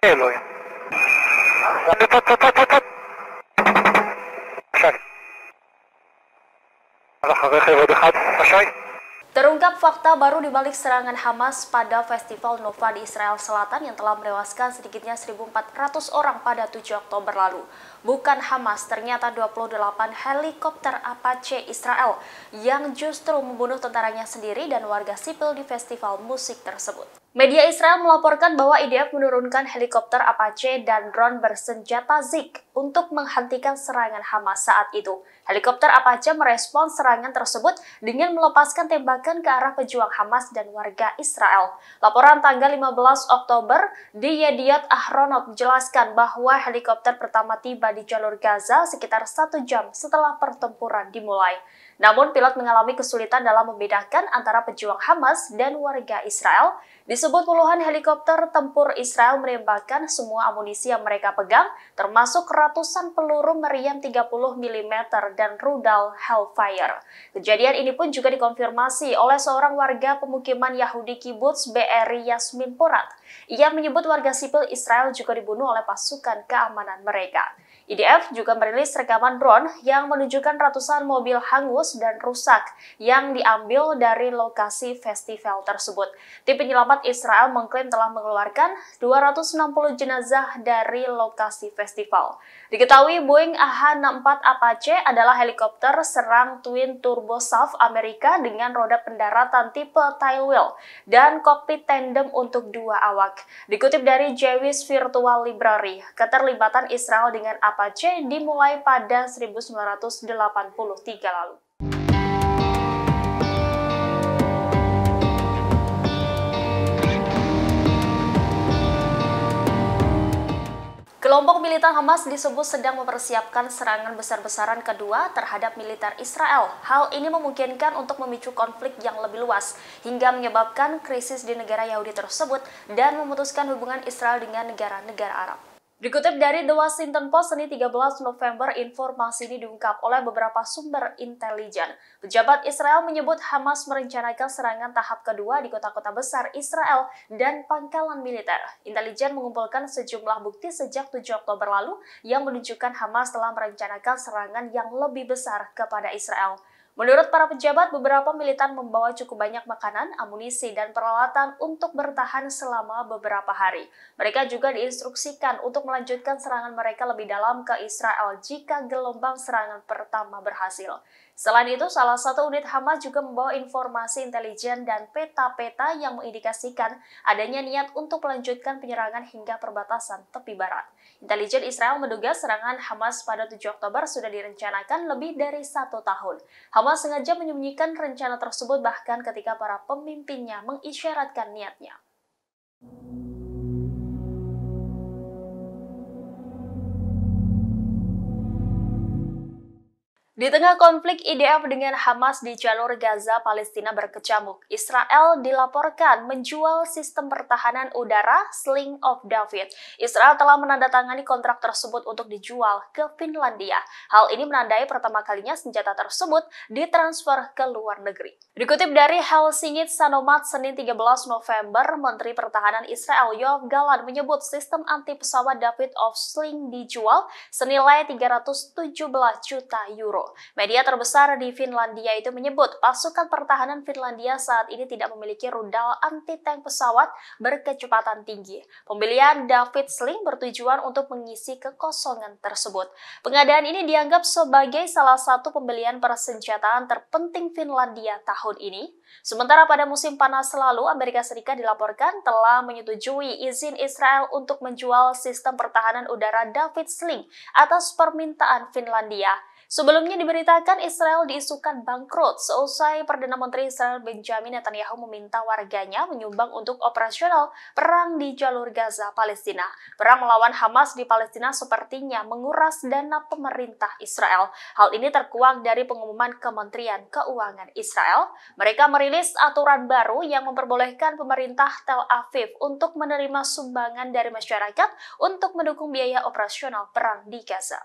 حلو يعني. طب طب طب طب طب. شاي. على حقيقي ودي خد شاي. Terungkap fakta baru di balik serangan Hamas pada Festival Nova di Israel Selatan yang telah menewaskan sedikitnya 1.400 orang pada 7 Oktober lalu. Bukan Hamas, ternyata 28 helikopter Apache Israel yang justru membunuh tentaranya sendiri dan warga sipil di festival musik tersebut. Media Israel melaporkan bahwa IDF menurunkan helikopter Apache dan drone bersenjata Zik untuk menghentikan serangan Hamas saat itu. Helikopter Apache merespons serangan tersebut dengan melepaskan tembakan ke arah pejuang Hamas dan warga Israel. Laporan tanggal 15 Oktober di Yediot Ahronot menjelaskan bahwa helikopter pertama tiba di jalur Gaza sekitar 1 jam setelah pertempuran dimulai. Namun pilot mengalami kesulitan dalam membedakan antara pejuang Hamas dan warga Israel. Disebut puluhan helikopter tempur Israel menembakkan semua amunisi yang mereka pegang, termasuk ratusan peluru meriam 30 mm dan rudal Hellfire. Kejadian ini pun juga dikonfirmasi oleh seorang warga pemukiman Yahudi Kibbutz Be'eri Yasmin Porat. Ia menyebut warga sipil Israel juga dibunuh oleh pasukan keamanan mereka. IDF juga merilis rekaman drone yang menunjukkan ratusan mobil hangus dan rusak yang diambil dari lokasi festival tersebut. Tim penyelamat Israel mengklaim telah mengeluarkan 260 jenazah dari lokasi festival. Diketahui Boeing AH-64 Apache adalah helikopter serang twin turbosaf Amerika dengan roda pendaratan tipe tailwheel dan kokpit tandem untuk 2 awak. Dikutip dari Jewish Virtual Library, keterlibatan Israel dengan Apache dimulai pada 1983 lalu. Kelompok militan Hamas disebut sedang mempersiapkan serangan besar-besaran kedua terhadap militer Israel. Hal ini memungkinkan untuk memicu konflik yang lebih luas hingga menyebabkan krisis di negara Yahudi tersebut dan memutuskan hubungan Israel dengan negara-negara Arab. Dikutip dari The Washington Post, Senin 13 November, informasi ini diungkap oleh beberapa sumber intelijen. Pejabat Israel menyebut Hamas merencanakan serangan tahap kedua di kota-kota besar Israel dan pangkalan militer. Intelijen mengumpulkan sejumlah bukti sejak 7 Oktober lalu yang menunjukkan Hamas telah merencanakan serangan yang lebih besar kepada Israel. Menurut para pejabat, beberapa militan membawa cukup banyak makanan, amunisi, dan peralatan untuk bertahan selama beberapa hari. Mereka juga diinstruksikan untuk melanjutkan serangan mereka lebih dalam ke Israel jika gelombang serangan pertama berhasil. Selain itu, salah satu unit Hamas juga membawa informasi intelijen dan peta-peta yang mengindikasikan adanya niat untuk melanjutkan penyerangan hingga perbatasan tepi barat. Intelijen Israel menduga serangan Hamas pada 7 Oktober sudah direncanakan lebih dari 1 tahun. Hamas sengaja menyembunyikan rencana tersebut bahkan ketika para pemimpinnya mengisyaratkan niatnya. Di tengah konflik IDF dengan Hamas di jalur Gaza, Palestina berkecamuk. Israel dilaporkan menjual sistem pertahanan udara Sling of David. Israel telah menandatangani kontrak tersebut untuk dijual ke Finlandia. Hal ini menandai pertama kalinya senjata tersebut ditransfer ke luar negeri. Dikutip dari Helsingit Sanomat Senin 13 November, Menteri Pertahanan Israel Yoav Gallant menyebut sistem anti pesawat David of Sling dijual senilai 317 juta euro. Media terbesar di Finlandia itu menyebut pasukan pertahanan Finlandia saat ini tidak memiliki rudal anti-tank pesawat berkecepatan tinggi. Pembelian David Sling bertujuan untuk mengisi kekosongan tersebut. Pengadaan ini dianggap sebagai salah satu pembelian persenjataan terpenting Finlandia tahun ini. Sementara pada musim panas lalu, Amerika Serikat dilaporkan telah menyetujui izin Israel untuk menjual sistem pertahanan udara David Sling atas permintaan Finlandia. Sebelumnya diberitakan Israel diisukan bangkrut seusai Perdana Menteri Israel Benjamin Netanyahu meminta warganya menyumbang untuk operasional perang di jalur Gaza, Palestina. Perang melawan Hamas di Palestina sepertinya menguras dana pemerintah Israel. Hal ini terkuak dari pengumuman Kementerian Keuangan Israel. Mereka merilis aturan baru yang memperbolehkan pemerintah Tel Aviv untuk menerima sumbangan dari masyarakat untuk mendukung biaya operasional perang di Gaza.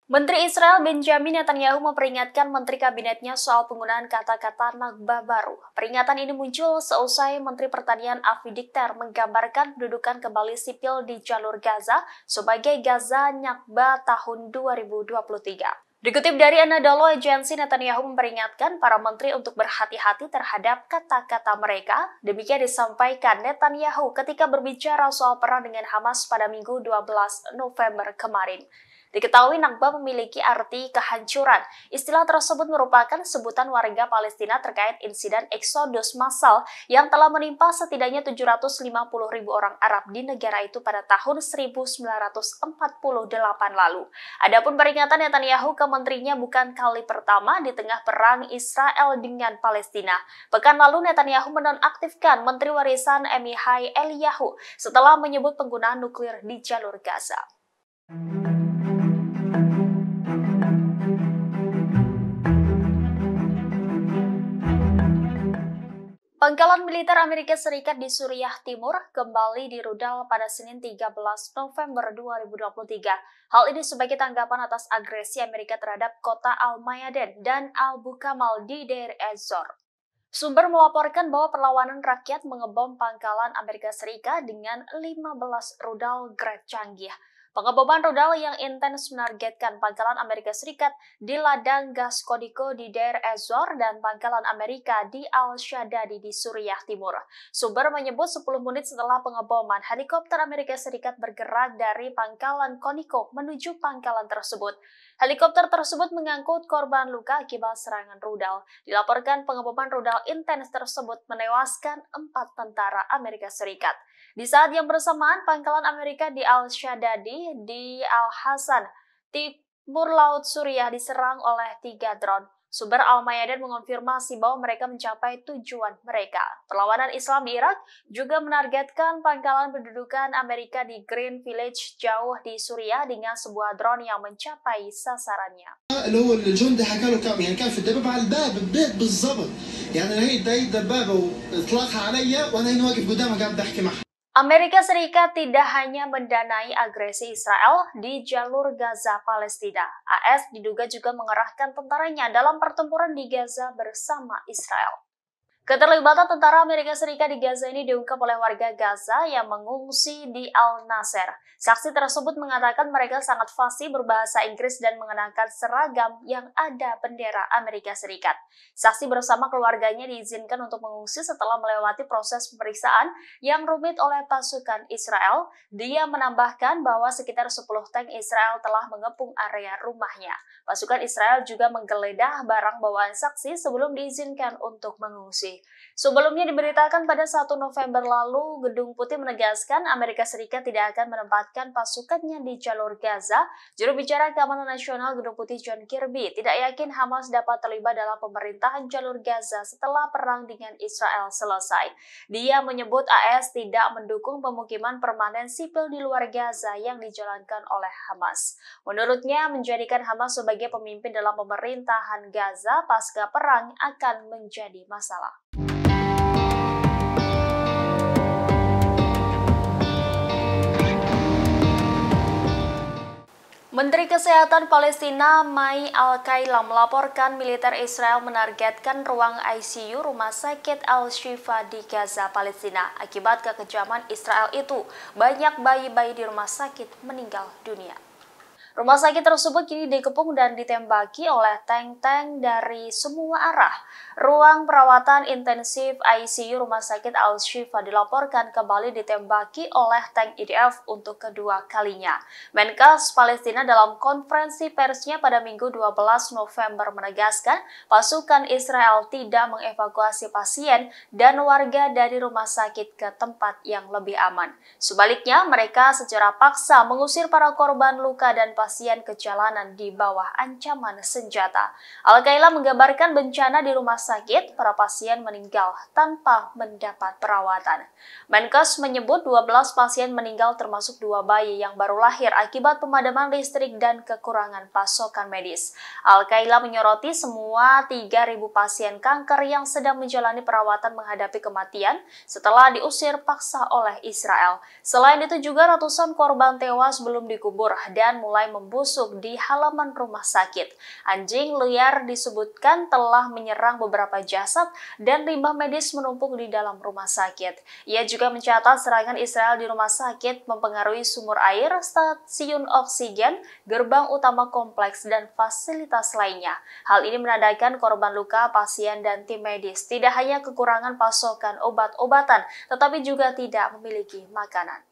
Menteri Israel Benjamin Netanyahu memperingatkan menteri kabinetnya soal penggunaan kata-kata Nakba baru. Peringatan ini muncul seusai Menteri Pertanian Avi Dichter menggambarkan pendudukan kembali sipil di jalur Gaza sebagai Gaza Nakba tahun 2023. Dikutip dari Anadolu Agency, Netanyahu memperingatkan para menteri untuk berhati-hati terhadap kata-kata mereka. Demikian disampaikan Netanyahu ketika berbicara soal perang dengan Hamas pada Minggu 12 November kemarin. Diketahui Nakba memiliki arti kehancuran. Istilah tersebut merupakan sebutan warga Palestina terkait insiden eksodus massal yang telah menimpa setidaknya 750.000 orang Arab di negara itu pada tahun 1948 lalu. Adapun peringatan Netanyahu ke menterinya bukan kali pertama di tengah perang Israel dengan Palestina. Pekan lalu Netanyahu menonaktifkan Menteri Warisan Emihai Eliyahu setelah menyebut penggunaan nuklir di jalur Gaza. Pangkalan militer Amerika Serikat di Suriah Timur kembali dirudal pada Senin 13 November 2023. Hal ini sebagai tanggapan atas agresi Amerika terhadap kota Al-Mayadin dan Al-Bukamal di Deir ez-Zor. Sumber melaporkan bahwa perlawanan rakyat mengebom pangkalan Amerika Serikat dengan 15 rudal grade canggih. Pengeboman rudal yang intens menargetkan pangkalan Amerika Serikat di ladang gas Kodiko di Deir ez-Zor dan pangkalan Amerika di Al-Shadadi di Suriah Timur. Sumber menyebut 10 menit setelah pengeboman, helikopter Amerika Serikat bergerak dari pangkalan Kodiko menuju pangkalan tersebut. Helikopter tersebut mengangkut korban luka akibat serangan rudal. Dilaporkan pengeboman rudal intens tersebut menewaskan 4 tentara Amerika Serikat. Di saat yang bersamaan, pangkalan Amerika di Al-Shadadi di Al-Hasan, timur laut Suriah diserang oleh 3 drone. Sumber Al-Mayadin mengonfirmasi bahwa mereka mencapai tujuan mereka. Perlawanan Islam di Irak juga menargetkan pangkalan pendudukan Amerika di Green Village jauh di Suriah dengan sebuah drone yang mencapai sasarannya. اللي هو الجندي حكى له كم يعني كان في الدبابة على الباب البيت بالضبط يعني هي الدبابة واطلاقها عليا وانا هنا واقف قدامها قاعد بحكي معها. Amerika Serikat tidak hanya mendanai agresi Israel di jalur Gaza Palestina. AS diduga juga mengerahkan tentaranya dalam pertempuran di Gaza bersama Israel. Keterlibatan tentara Amerika Serikat di Gaza ini diungkap oleh warga Gaza yang mengungsi di Al-Nasser. Saksi tersebut mengatakan mereka sangat fasih berbahasa Inggris dan mengenakan seragam yang ada bendera Amerika Serikat. Saksi bersama keluarganya diizinkan untuk mengungsi setelah melewati proses pemeriksaan yang rumit oleh pasukan Israel. Dia menambahkan bahwa sekitar 10 tank Israel telah mengepung area rumahnya. Pasukan Israel juga menggeledah barang bawaan saksi sebelum diizinkan untuk mengungsi. Sebelumnya diberitakan pada 1 November lalu, Gedung Putih menegaskan Amerika Serikat tidak akan menempatkan pasukannya di jalur Gaza. Juru bicara Keamanan Nasional Gedung Putih John Kirby tidak yakin Hamas dapat terlibat dalam pemerintahan jalur Gaza setelah perang dengan Israel selesai. Dia menyebut AS tidak mendukung pemukiman permanen sipil di luar Gaza yang dijalankan oleh Hamas. Menurutnya, menjadikan Hamas sebagai pemimpin dalam pemerintahan Gaza pasca perang akan menjadi masalah. Menteri Kesehatan Palestina Mai Al-Kaila melaporkan militer Israel menargetkan ruang ICU Rumah Sakit Al-Shifa di Gaza, Palestina. Akibat kekejaman Israel itu, banyak bayi-bayi di rumah sakit meninggal dunia. Rumah sakit tersebut kini dikepung dan ditembaki oleh tank-tank dari semua arah. Ruang perawatan intensif ICU Rumah Sakit Al-Shifa dilaporkan kembali ditembaki oleh tank IDF untuk kedua kalinya. Menkes Palestina dalam konferensi persnya pada Minggu 12 November menegaskan pasukan Israel tidak mengevakuasi pasien dan warga dari rumah sakit ke tempat yang lebih aman. Sebaliknya, mereka secara paksa mengusir para korban luka dan pasien ke jalanan di bawah ancaman senjata. Al-Kaila menggambarkan bencana di rumah sakit, para pasien meninggal tanpa mendapat perawatan. Menkes menyebut 12 pasien meninggal termasuk 2 bayi yang baru lahir akibat pemadaman listrik dan kekurangan pasokan medis. Al-Kaila menyoroti semua 3.000 pasien kanker yang sedang menjalani perawatan menghadapi kematian setelah diusir paksa oleh Israel. Selain itu juga ratusan korban tewas belum dikubur dan mulai membusuk di halaman rumah sakit. Anjing liar disebutkan telah menyerang beberapa jasad dan limbah medis menumpuk di dalam rumah sakit. Ia juga mencatat serangan Israel di rumah sakit mempengaruhi sumur air, stasiun oksigen, gerbang utama kompleks, dan fasilitas lainnya. Hal ini menandakan korban luka, pasien, dan tim medis tidak hanya kekurangan pasokan obat-obatan, tetapi juga tidak memiliki makanan.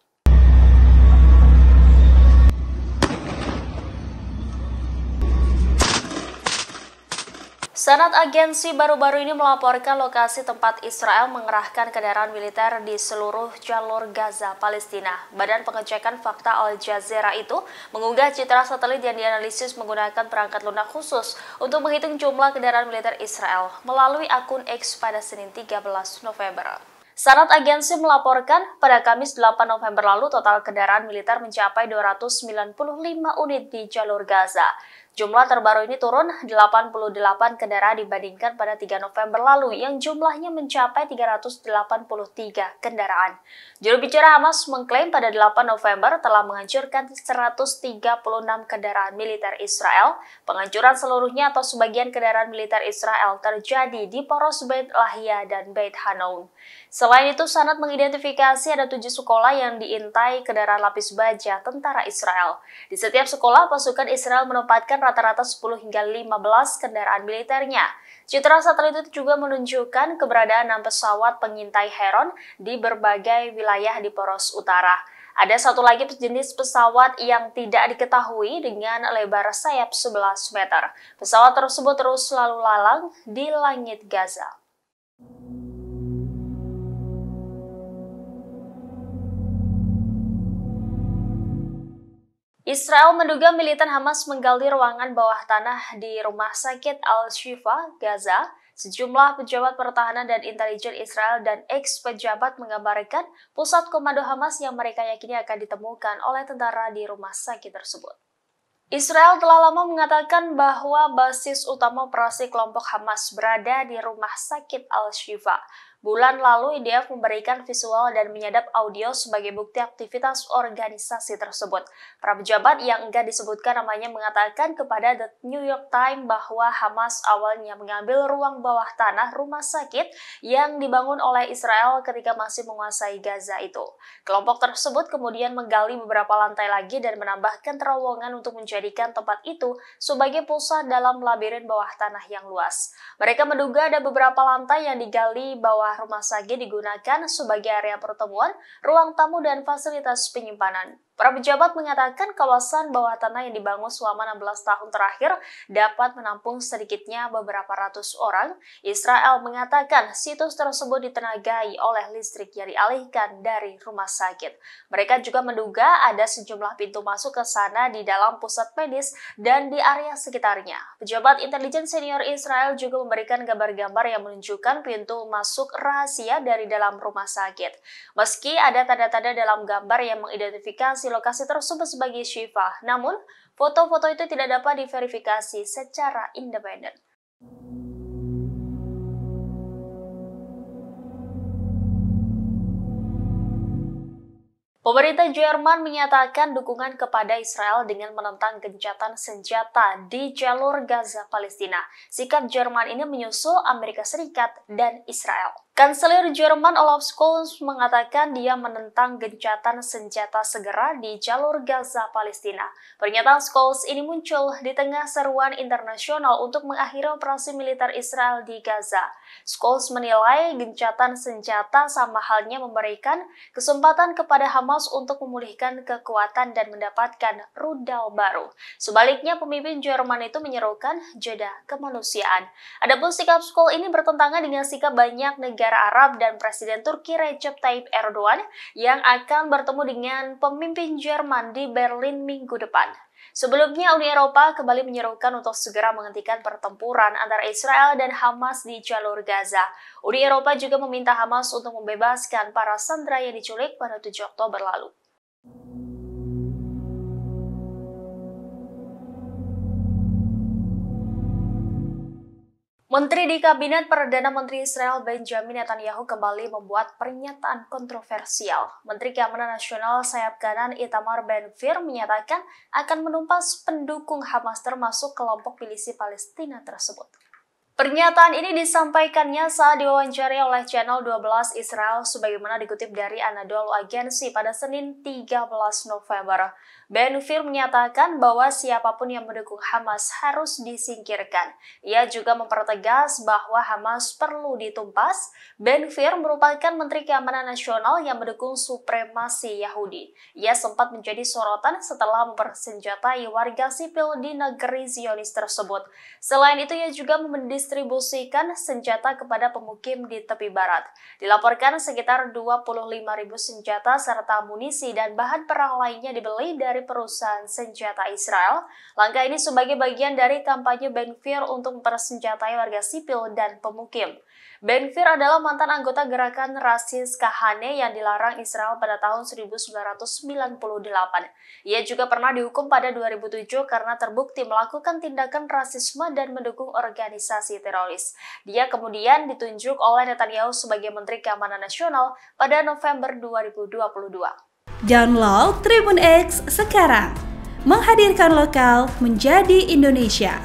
Senat agensi baru-baru ini melaporkan lokasi tempat Israel mengerahkan kendaraan militer di seluruh jalur Gaza, Palestina. Badan Pengecekan Fakta Al Jazeera itu mengunggah citra satelit yang dianalisis menggunakan perangkat lunak khusus untuk menghitung jumlah kendaraan militer Israel melalui akun X pada Senin 13 November. Senat agensi melaporkan pada Kamis 8 November lalu total kendaraan militer mencapai 295 unit di jalur Gaza. Jumlah terbaru ini turun 88 kendaraan dibandingkan pada 3 November lalu yang jumlahnya mencapai 383 kendaraan. Juru bicara Hamas mengklaim pada 8 November telah menghancurkan 136 kendaraan militer Israel. Penghancuran seluruhnya atau sebagian kendaraan militer Israel terjadi di poros Beit Lahia dan Beit Hanoun. Selain itu, Senat mengidentifikasi ada 7 sekolah yang diintai kendaraan lapis baja tentara Israel. Di setiap sekolah, pasukan Israel menempatkan rata-rata 10 hingga 15 kendaraan militernya. Citra satelit itu juga menunjukkan keberadaan 6 pesawat pengintai Heron di berbagai wilayah di poros utara. Ada satu lagi jenis pesawat yang tidak diketahui dengan lebar sayap 11 meter. Pesawat tersebut terus lalu lalang di langit Gaza. Israel menduga militan Hamas menggali ruangan bawah tanah di Rumah Sakit Al-Shifa, Gaza. Sejumlah pejabat pertahanan dan intelijen Israel dan ex-pejabat menggambarkan pusat komando Hamas yang mereka yakini akan ditemukan oleh tentara di rumah sakit tersebut. Israel telah lama mengatakan bahwa basis utama operasi kelompok Hamas berada di Rumah Sakit Al-Shifa. Bulan lalu, IDF memberikan visual dan menyadap audio sebagai bukti aktivitas organisasi tersebut. Para pejabat yang enggan disebutkan namanya mengatakan kepada The New York Times bahwa Hamas awalnya mengambil ruang bawah tanah rumah sakit yang dibangun oleh Israel ketika masih menguasai Gaza itu. Kelompok tersebut kemudian menggali beberapa lantai lagi dan menambahkan terowongan untuk menjadikan tempat itu sebagai pusat dalam labirin bawah tanah yang luas. Mereka menduga ada beberapa lantai yang digali bawah rumah sakit digunakan sebagai area pertemuan, ruang tamu, dan fasilitas penyimpanan. Para pejabat mengatakan kawasan bawah tanah yang dibangun selama 16 tahun terakhir dapat menampung sedikitnya beberapa ratus orang. Israel mengatakan situs tersebut ditenagai oleh listrik yang dialihkan dari rumah sakit. Mereka juga menduga ada sejumlah pintu masuk ke sana di dalam pusat medis dan di area sekitarnya. Pejabat intelijen senior Israel juga memberikan gambar-gambar yang menunjukkan pintu masuk rahasia dari dalam rumah sakit. Meski ada tanda-tanda dalam gambar yang mengidentifikasi lokasi tersebut sebagai Shifa, namun foto-foto itu tidak dapat diverifikasi secara independen. Pemerintah Jerman menyatakan dukungan kepada Israel dengan menentang gencatan senjata di jalur Gaza, Palestina. Sikap Jerman ini menyusul Amerika Serikat dan Israel. Kanselir Jerman Olaf Scholz mengatakan dia menentang gencatan senjata segera di jalur Gaza, Palestina. Pernyataan Scholz ini muncul di tengah seruan internasional untuk mengakhiri operasi militer Israel di Gaza. Scholz menilai gencatan senjata sama halnya memberikan kesempatan kepada Hamas untuk memulihkan kekuatan dan mendapatkan rudal baru. Sebaliknya, pemimpin Jerman itu menyerukan jeda kemanusiaan. Adapun sikap Scholz ini bertentangan dengan sikap banyak negara Arab dan Presiden Turki Recep Tayyip Erdogan yang akan bertemu dengan pemimpin Jerman di Berlin minggu depan. Sebelumnya, Uni Eropa kembali menyerukan untuk segera menghentikan pertempuran antara Israel dan Hamas di jalur Gaza. Uni Eropa juga meminta Hamas untuk membebaskan para sandera yang diculik pada 7 Oktober lalu. Menteri di Kabinet Perdana Menteri Israel Benjamin Netanyahu kembali membuat pernyataan kontroversial. Menteri Keamanan Nasional sayap kanan Itamar Ben-Gvir menyatakan akan menumpas pendukung Hamas termasuk kelompok milisi Palestina tersebut. Pernyataan ini disampaikannya saat diwawancarai oleh Channel 12 Israel sebagaimana dikutip dari Anadolu Agency pada Senin 13 November. Ben-Gvir menyatakan bahwa siapapun yang mendukung Hamas harus disingkirkan. Ia juga mempertegas bahwa Hamas perlu ditumpas. Ben-Gvir merupakan Menteri Keamanan Nasional yang mendukung supremasi Yahudi. Ia sempat menjadi sorotan setelah mempersenjatai warga sipil di negeri Zionis tersebut. Selain itu, ia juga mendistribusikan senjata kepada pemukim di tepi barat. Dilaporkan sekitar 25.000 senjata serta amunisi dan bahan perang lainnya dibeli dari perusahaan senjata Israel. Langkah ini sebagai bagian dari kampanye Ben-Gvir untuk mempersenjatai warga sipil dan pemukim. Ben-Gvir adalah mantan anggota gerakan rasis Kahane yang dilarang Israel pada tahun 1998. Ia juga pernah dihukum pada 2007 karena terbukti melakukan tindakan rasisme dan mendukung organisasi teroris. Dia kemudian ditunjuk oleh Netanyahu sebagai Menteri Keamanan Nasional pada November 2022. Download Tribun X sekarang, menghadirkan lokal menjadi Indonesia.